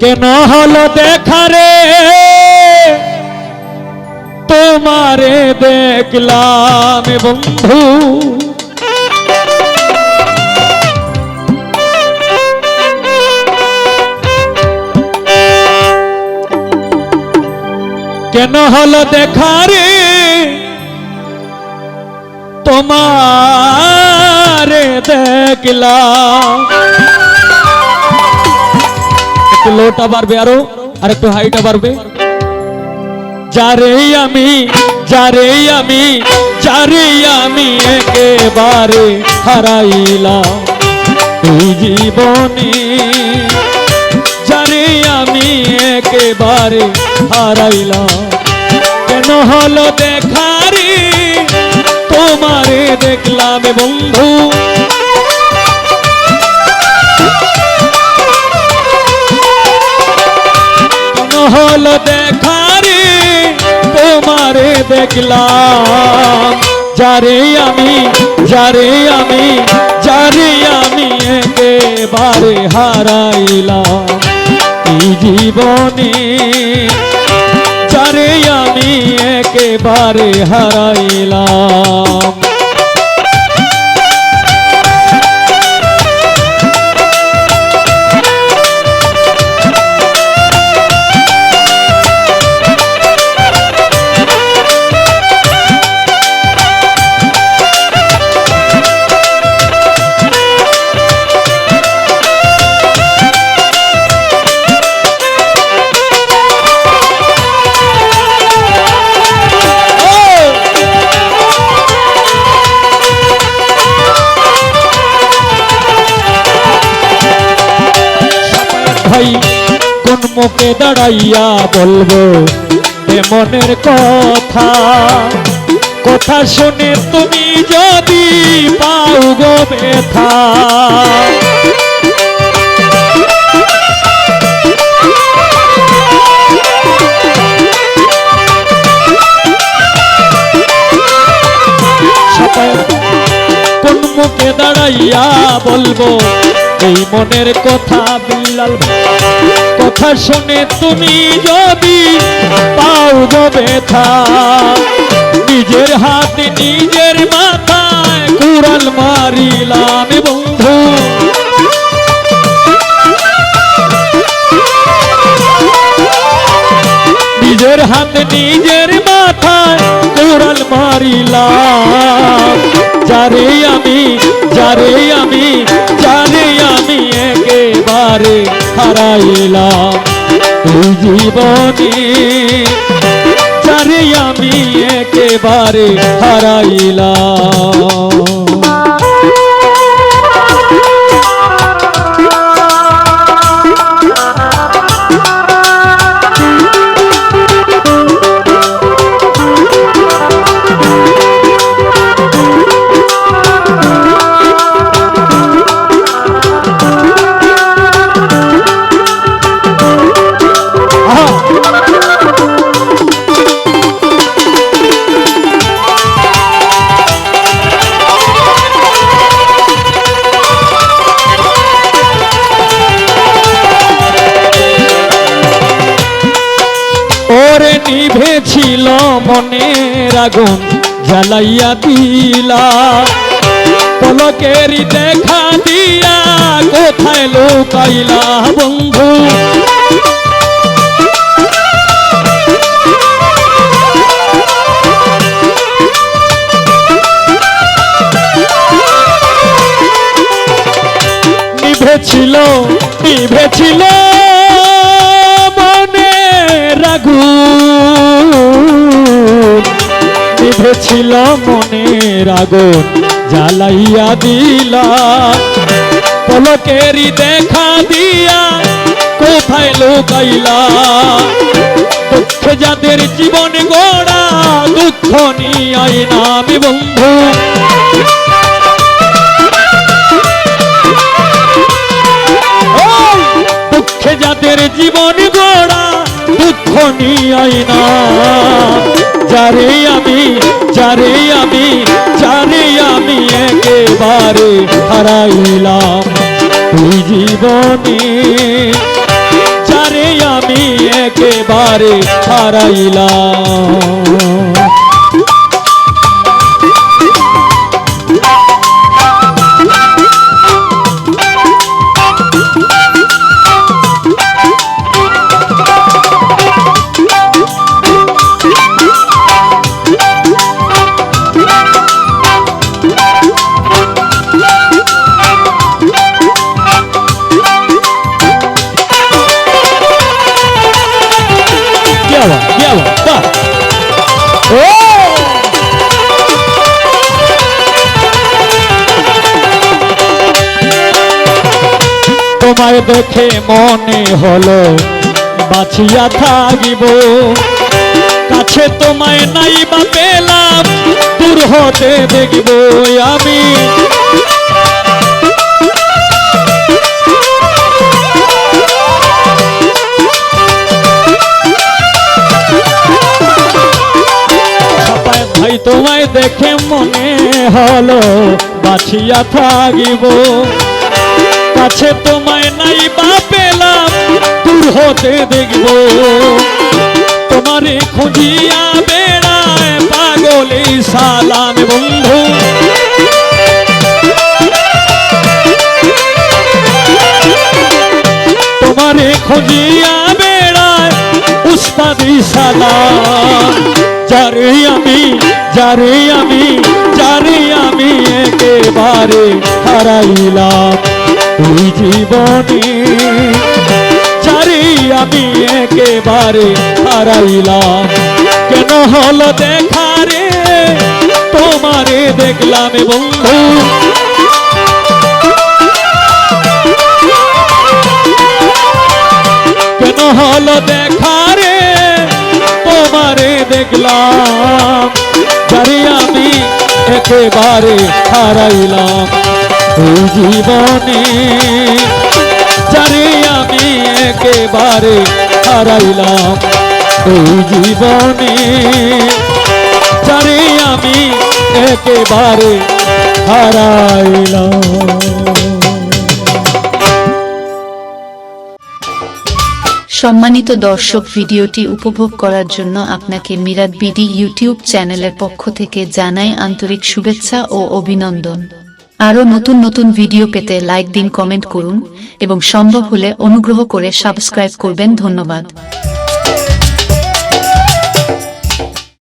কেন হলো দেখা রে তোমারে দেখলাম বন্ধু, কেন হলো দেখা রে তোমারে দেখলাম। একটু লোটা বাড়বে আরো, আর একটু হাইটা বাড়বে। যারে আমি যারে আমি যারে আমি একেবারে হারাইলাম এই জীবনে, যারে আমি একেবারে হারাইলাম। কেন হলো দেখা রে তোমারে দেখলাম বন্ধু, কেন হলো দেখা রে তোমারে দেখলাম। যারে আমি যারে আমি যারে আমি একেবারে হারাইলাম এই জীবনে, যারে আমি একেবারে হারাইলাম। ভাই কোন মুখে দাঁড়াইয়া বলবো এ মনের কথা, কথা শুনে তুমি যদি পাও গো ব্যথা। কোন মুখে দাঁড়াইয়া বলবো এই মনের কথা বিলাল, কথা শুনে তুমি যদি পাও গো ব্যথা। নিজের হাতে নিজের মাথায় কুড়াল মারিলাম বন্ধু, নিজের হাতে নিজের মাথায় কুড়াল মারিলাম। যারে আমি যারে আমি যারে আমি একেবারে হারাইলাম এই জীবনে, যারে আমি একেবারে হারাইলাম। ওরে নিভেছিল মনের আগুন জ্বালাইয়া দিলা, পলকেরই দেখা দিয়া কোথায় লুকাইলা বন্ধু। নিভেছিল নিভেছিল মনের আগুন, নিভেছিল মনের আগুন জ্বালাইয়া দিলা, পলকেরই দেখা দিয়া কোথায় লুকাইলা। দুঃখে যাদের জীবন গড়া দুঃখ নিয়ে নামি বন্ধু, দুঃখে যাদের জীবন গড়া দুঃখ নিয়ে না। যারে আমি যারে আমি যারে আমি একেবারে হারাইলাম এই জীবনে, যারে আমি একেবারে হারাইলাম। তোমায় দেখে মনে হলো বাঁচিয়া থাকিব, কাছে তোমায় নাই বা পেলাম, দূর হতে দেখব আমি। ভাই তোমায় দেখে মনে হলো বাঁচিয়া থাকিব, কাছে তোমায় নাই বা পেলাম, দূর হতে দেখব। তোমারে খুঁজিয়া বেড়ায় পাগলে সালাম বন্ধু, তোমারে খুঁজিয়া বেড়ায় উস্তাদি সালাম। যারে আমি যারে আমি যারে আমি একেবারে হারাইলাম এই জীবনে, যারে আমি একেবারে হারাইলাম। কেন হলো দেখা রে তোমারে দেখলাম বন্ধু, কেন হলো দেখা রে তোমারে দেখলাম, যারে আমি একেবারে হারাইলাম এই জীবনে, যারে আমি একেবারে হারাইলাম এই জীবনে, যারে আমি একেবারে হারাইলাম। সম্মানিত দর্শক, ভিডিওটি উপভোগ করার জন্য আপনাকে মিরাত বিডি ইউটিউব চ্যানেলের পক্ষ থেকে জানাই আন্তরিক শুভেচ্ছা ও অভিনন্দন। আরও নতুন নতুন ভিডিও পেতে লাইক দিন, কমেন্ট করুন এবং সম্ভব হলে অনুগ্রহ করে সাবস্ক্রাইব করবেন। ধন্যবাদ।